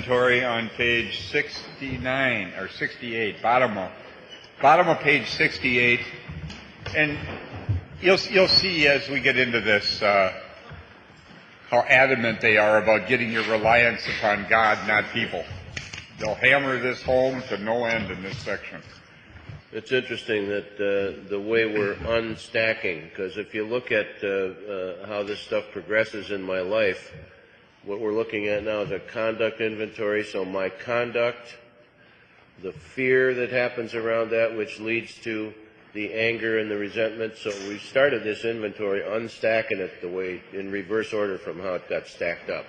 inventory on page 69 or 68, bottom of page 68, and you'll see as we get into this how adamant they are about getting your reliance upon God, not people. They'll hammer this home to no end in this section. It's interesting that the way we're unstacking, because if you look at how this stuff progresses in my life, what we're looking at now is a conduct inventory. So my conduct, the fear that happens around that, which leads to the anger and the resentment. So we started this inventory unstacking it the way in reverse order from how it got stacked up.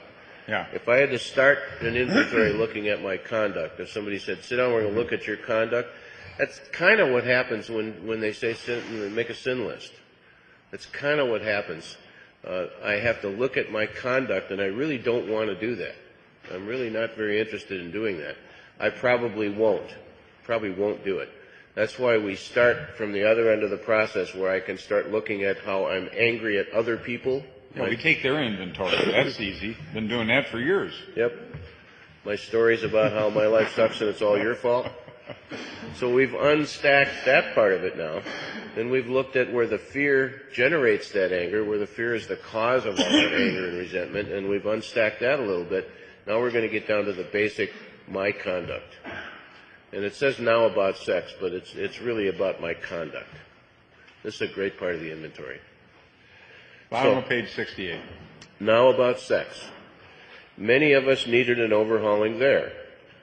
Yeah. If I had to start an inventory looking at my conduct, if somebody said, sit down, we're going to look at your conduct, that's kind of what happens when they say make a sin list. That's kind of what happens. I have to look at my conduct, and I really don't want to do that. I'm really not very interested in doing that. I probably won't do it. That's why we start from the other end of the process where I can start looking at how I'm angry at other people. Yeah, we take their inventory. That's easy. Been doing that for years. Yep. My stories about how my life sucks and it's all your fault. So we've unstacked that part of it now, and we've looked at where the fear generates that anger, where the fear is the cause of all that anger and resentment, and we've unstacked that a little bit. Now we're going to get down to the basic my conduct. And it says now about sex, but it's really about my conduct. This is a great part of the inventory. Bottom of page 68. Now about sex. Many of us needed an overhauling there.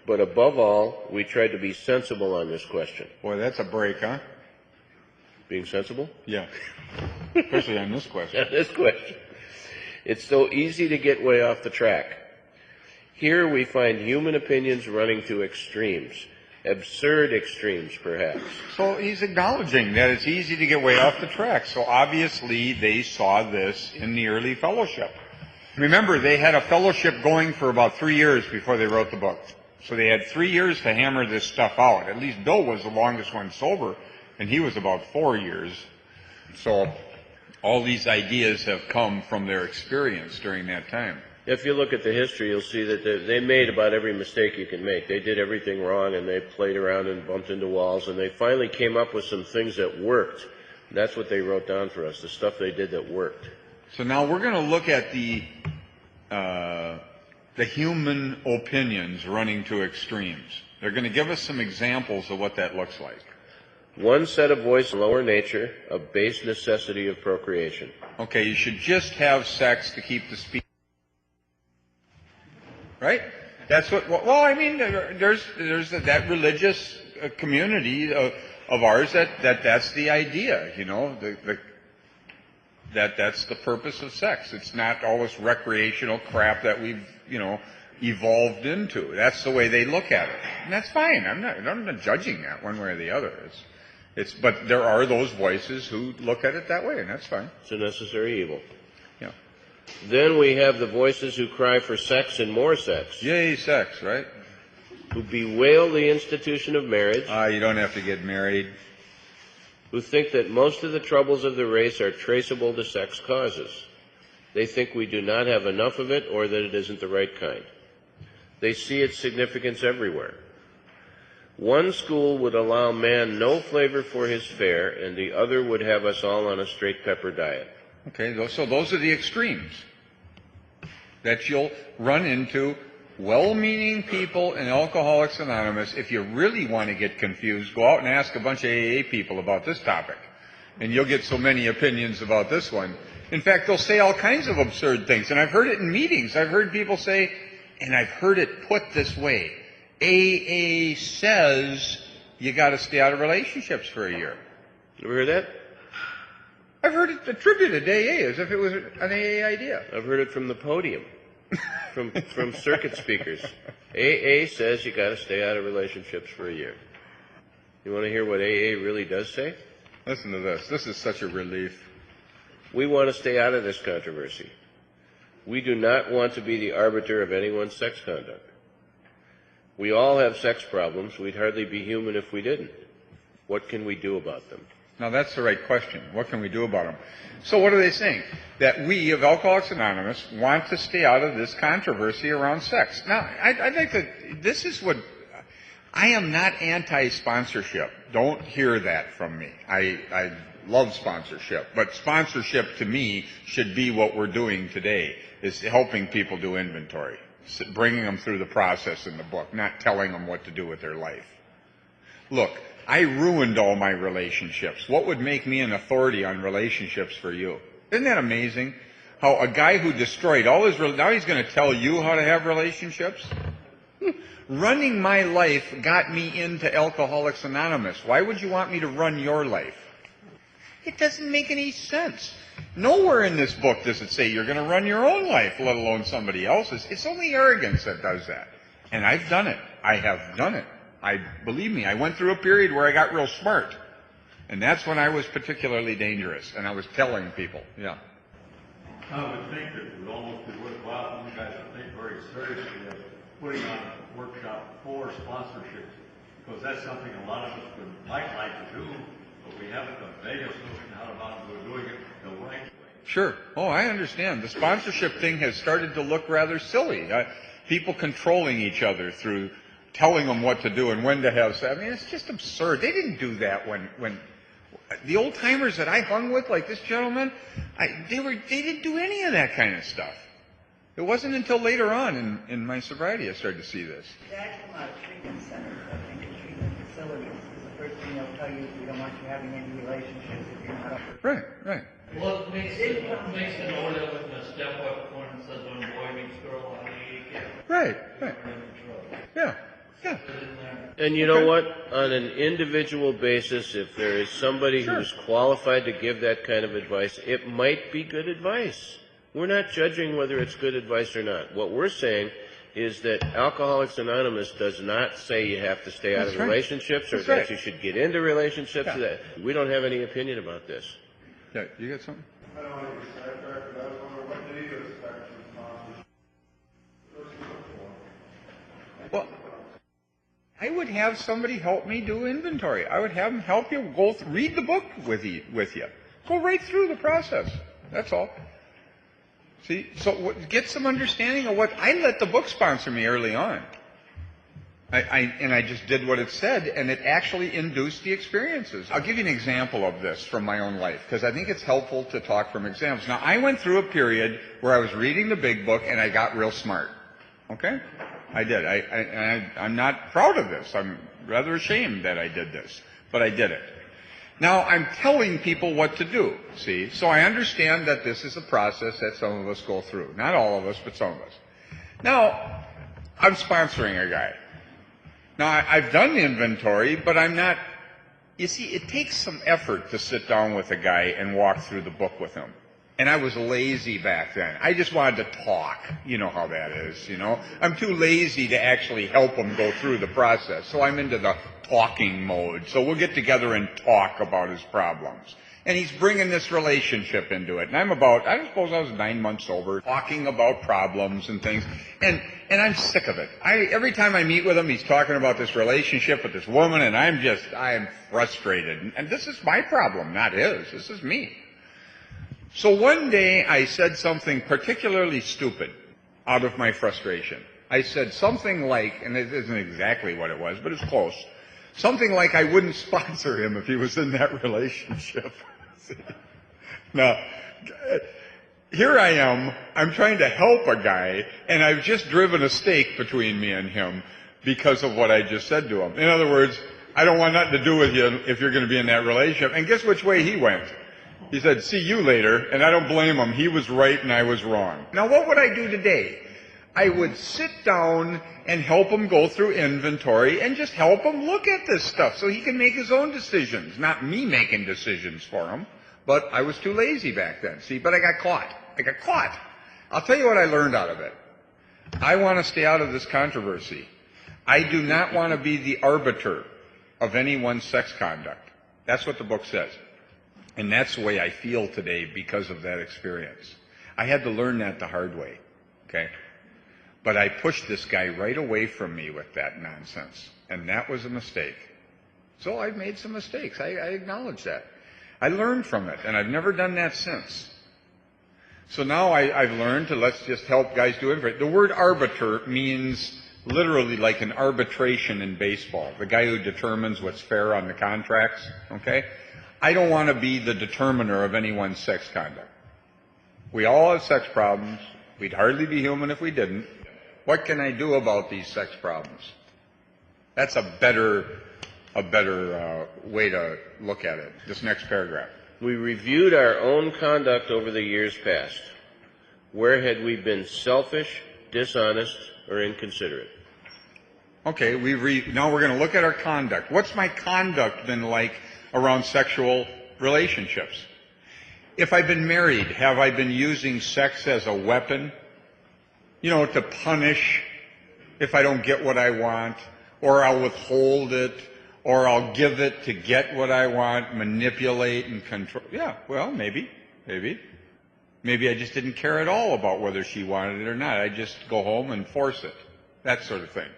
But above all, we tried to be sensible on this question. Boy, that's a break, huh? Being sensible? Yeah. Especially on this question. On this question. It's so easy to get way off the track. Here we find human opinions running to extremes. Absurd extremes, perhaps. So he's acknowledging that it's easy to get way off the track. So obviously they saw this in the early fellowship. Remember, they had a fellowship going for about 3 years before they wrote the book. So they had 3 years to hammer this stuff out. At least Bill was the longest one sober, and he was about 4 years. So all these ideas have come from their experience during that time. If you look at the history, you'll see that they made about every mistake you can make. They did everything wrong, and they played around and bumped into walls, and they finally came up with some things that worked. That's what they wrote down for us, the stuff they did that worked. So now we're going to look at the human opinions running to extremes. They're going to give us some examples of what that looks like. One set of voice, lower nature, a base necessity of procreation. Okay, you should just have sex to keep the species. Right? That's what, well, I mean, there's that religious community of ours that's the idea, you know, that's the purpose of sex. It's not all this recreational crap that we've, you know, evolved into. That's the way they look at it. And that's fine. I'm not judging that one way or the other. But there are those voices who look at it that way, and that's fine. It's a necessary evil. Yeah. Then we have the voices who cry for sex and more sex. Yay, sex, right? Who bewail the institution of marriage. You don't have to get married. Who think that most of the troubles of the race are traceable to sex causes. They think we do not have enough of it or that it isn't the right kind. They see its significance everywhere. One school would allow man no flavor for his fare, and the other would have us all on a straight pepper diet. Okay, so those are the extremes that you'll run into. Well-meaning people in Alcoholics Anonymous, if you really want to get confused, go out and ask a bunch of AA people about this topic, and you'll get so many opinions about this one. In fact, they'll say all kinds of absurd things, and I've heard it in meetings. I've heard people say, and I've heard it put this way, AA says you got to stay out of relationships for a year. You ever heard that? I've heard it attributed to AA as if it was an AA idea. I've heard it from the podium. From circuit speakers. AA says you got to stay out of relationships for a year. You want to hear what AA really does say? Listen to this. This is such a relief. We want to stay out of this controversy. We do not want to be the arbiter of anyone's sex conduct. We all have sex problems. We'd hardly be human if we didn't. What can we do about them? Now, that's the right question. What can we do about them? So what are they saying? That we of Alcoholics Anonymous want to stay out of this controversy around sex. Now, I'd like to, this is what, I am not anti-sponsorship. Don't hear that from me. I love sponsorship, but sponsorship to me should be what we're doing today, is helping people do inventory, bringing them through the process in the book, not telling them what to do with their life. Look, I ruined all my relationships. What would make me an authority on relationships for you? Isn't that amazing? How a guy who destroyed all his, now he's going to tell you how to have relationships? Running my life got me into Alcoholics Anonymous. Why would you want me to run your life? It doesn't make any sense. Nowhere in this book does it say you're going to run your own life, let alone somebody else's. It's only arrogance that does that. And I've done it. I have done it. Believe me, I went through a period where I got real smart. And that's when I was particularly dangerous. And I was telling people, yeah. I would think that it would almost be worthwhile for you guys to think very seriously of putting on a workshop for sponsorships, because that's something a lot of us might like to do, but we haven't a vaguest notion how about doing it the right way. Sure. Oh, I understand. The sponsorship thing has started to look rather silly. People controlling each other through telling them what to do and when to have sex. I mean, it's just absurd. They didn't do that when the old timers that I hung with, like this gentleman, they didn't do any of that kind of stuff. It wasn't until later on in my sobriety I started to see this. That came out of treatment centers, I think, and treatment facilities. Is the first thing they'll tell you is we don't want you having any relationships if you're not up for. Right, right. Well, it makes it order with a step-up form that says when boy meets girl, how do you get? Right, right. Yeah, yeah. And you know what? On an individual basis, if there is somebody Sure. who's qualified to give that kind of advice, it might be good advice. We're not judging whether it's good advice or not. What we're saying is that Alcoholics Anonymous does not say you have to stay out That's of right. relationships or That's that right. you should get into relationships. Yeah. We don't have any opinion about this. Yeah, you got something? I don't want to get sidetracked, but I was wondering what do you expect from sponsors? What's the for? Well, I would have somebody help me do inventory. I would have them help you go read the book with you. Go right through the process. That's all. See, so get some understanding of what I let the book sponsor me early on. I just did what it said, and it actually induced the experiences. I'll give you an example of this from my own life, because I think it's helpful to talk from examples. Now, I went through a period where I was reading the big book, and I got real smart. Okay? I did. I'm not proud of this. I'm rather ashamed that I did this, but I did it. Now, I'm telling people what to do, see? So I understand that this is a process that some of us go through. Not all of us, but some of us. Now, I'm sponsoring a guy. Now, I've done the inventory, but I'm not... You see, it takes some effort to sit down with a guy and walk through the book with him. And I was lazy back then. I just wanted to talk. You know how that is, you know? I'm too lazy to actually help him go through the process. So I'm into the talking mode. So we'll get together and talk about his problems. And he's bringing this relationship into it. And I'm about, I suppose I was 9 months sober, talking about problems and things. And I'm sick of it. Every time I meet with him, he's talking about this relationship with this woman, and I am frustrated. And this is my problem, not his. This is me. So one day I said something particularly stupid out of my frustration. I said something like, and it isn't exactly what it was, but it's close, something like I wouldn't sponsor him if he was in that relationship. Now, here I am, I'm trying to help a guy, and I've just driven a stake between me and him because of what I just said to him. In other words, I don't want nothing to do with you if you're going to be in that relationship. And guess which way he went? He said, see you later, and I don't blame him. He was right and I was wrong. Now, what would I do today? I would sit down and help him go through inventory and just help him look at this stuff so he can make his own decisions. Not me making decisions for him, but I was too lazy back then. See, but I got caught. I'll tell you what I learned out of it. I want to stay out of this controversy. I do not want to be the arbiter of anyone's sex conduct. That's what the book says. And that's the way I feel today because of that experience. I had to learn that the hard way, okay? But I pushed this guy right away from me with that nonsense, and that was a mistake. So I've made some mistakes. I acknowledge that. I learned from it, and I've never done that since. So now I've learned to let's just help guys do it. The word arbiter means literally like an arbitration in baseball, the guy who determines what's fair on the contracts, okay? I don't want to be the determiner of anyone's sex conduct. We all have sex problems. We'd hardly be human if we didn't. What can I do about these sex problems? That's a better way to look at it. This next paragraph. We reviewed our own conduct over the years past. Where had we been selfish, dishonest, or inconsiderate? Okay, now we're going to look at our conduct. What's my conduct been like around sexual relationships? If I've been married, have I been using sex as a weapon? To punish if I don't get what I want, or I'll withhold it, or I'll give it to get what I want, manipulate and control. Yeah, well, maybe. Maybe I just didn't care at all about whether she wanted it or not. I just go home and force it. That sort of thing.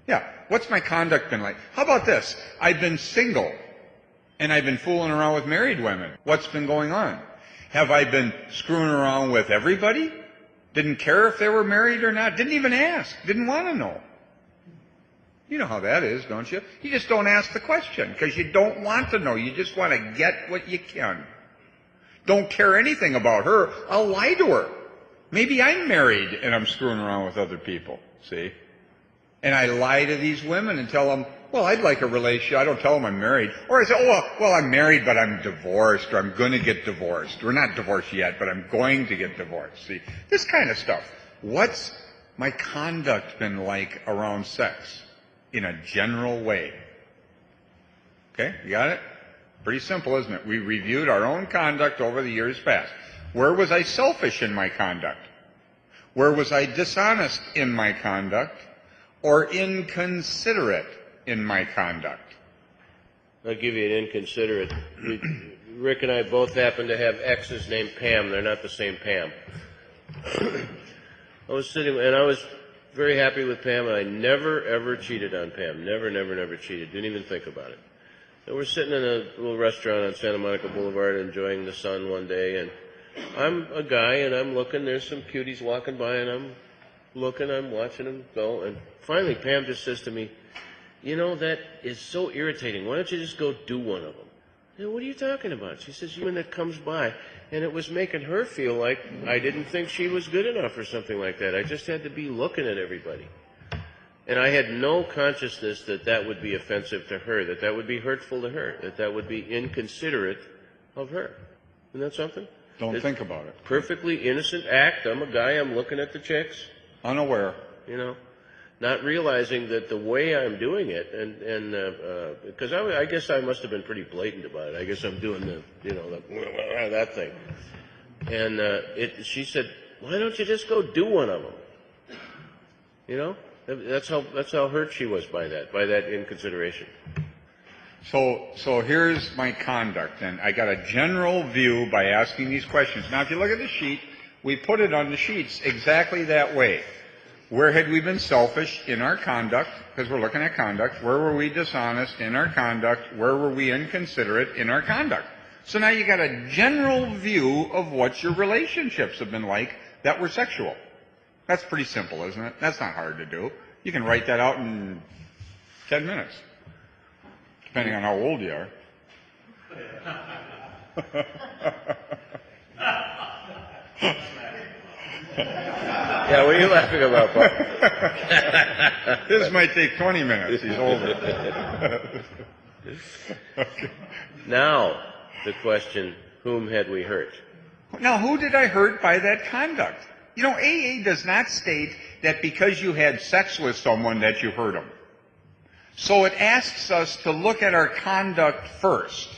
Yeah, what's my conduct been like? How about this? I've been single, and I've been fooling around with married women. What's been going on? Have I been screwing around with everybody? Didn't care if they were married or not? Didn't even ask. Didn't want to know. You know how that is, don't you? You just don't ask the question because you don't want to know. You just want to get what you can. Don't care anything about her. I'll lie to her. Maybe I'm married and I'm screwing around with other people, see? And I lie to these women and tell them, well, I'd like a relationship. I don't tell them I'm married. Or I say, well, I'm married, but I'm divorced, or I'm going to get divorced. We're not divorced yet, but I'm going to get divorced. See, this kind of stuff. What's my conduct been like around sex in a general way? Okay, you got it? Pretty simple, isn't it? We reviewed our own conduct over the years past. Where was I selfish in my conduct? Where was I dishonest in my conduct? Or inconsiderate in my conduct? I'll give you an inconsiderate. Rick and I both happen to have exes named Pam. They're not the same Pam. I was sitting, and I was very happy with Pam, and I never, ever cheated on Pam. Never cheated. Didn't even think about it. And we're sitting in a little restaurant on Santa Monica Boulevard enjoying the sun one day, and I'm a guy, and I'm looking. There's some cuties walking by, and I'm looking, I'm watching them go, and finally Pam just says to me, that is so irritating. Why don't you just go do one of them? What are you talking about? She says, when that comes by, and it was making her feel like I didn't think she was good enough or something like that. I just had to be looking at everybody. And I had no consciousness that would be offensive to her, that would be hurtful to her, that would be inconsiderate of her. Isn't that something? Don't think about it. Perfectly innocent act. I'm a guy, I'm looking at the chicks. Unaware. Not realizing that the way I'm doing it, and because I guess I must have been pretty blatant about it. I guess I'm doing that thing. And she said, why don't you just go do one of them? That's how hurt she was by that inconsideration. So here's my conduct, and I got a general view by asking these questions. Now, if you look at the sheet, we put it on the sheets exactly that way. Where had we been selfish in our conduct, because we're looking at conduct? Where were we dishonest in our conduct? Where were we inconsiderate in our conduct? So now you got a general view of what your relationships have been like that were sexual. That's pretty simple, isn't it? That's not hard to do. You can write that out in 10 minutes, depending on how old you are. Yeah, what are you laughing about, Bob? This might take 20 minutes. He's older. Okay. Now, the question, whom had we hurt? Now, who did I hurt by that conduct? AA does not state that because you had sex with someone that you hurt them. So it asks us to look at our conduct first.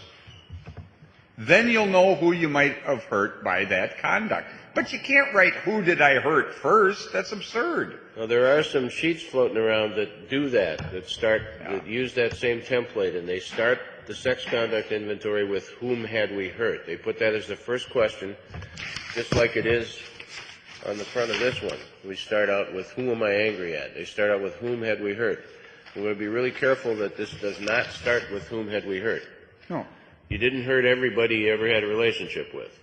Then you'll know who you might have hurt by that conduct. But you can't write, who did I hurt first? That's absurd. Well, there are some sheets floating around that do that use that same template, and they start the sex conduct inventory with whom had we hurt. They put that as the first question, just like it is on the front of this one. We start out with who am I angry at? They start out with whom had we hurt. We're going to be really careful that this does not start with whom had we hurt. No. You didn't hurt everybody you ever had a relationship with.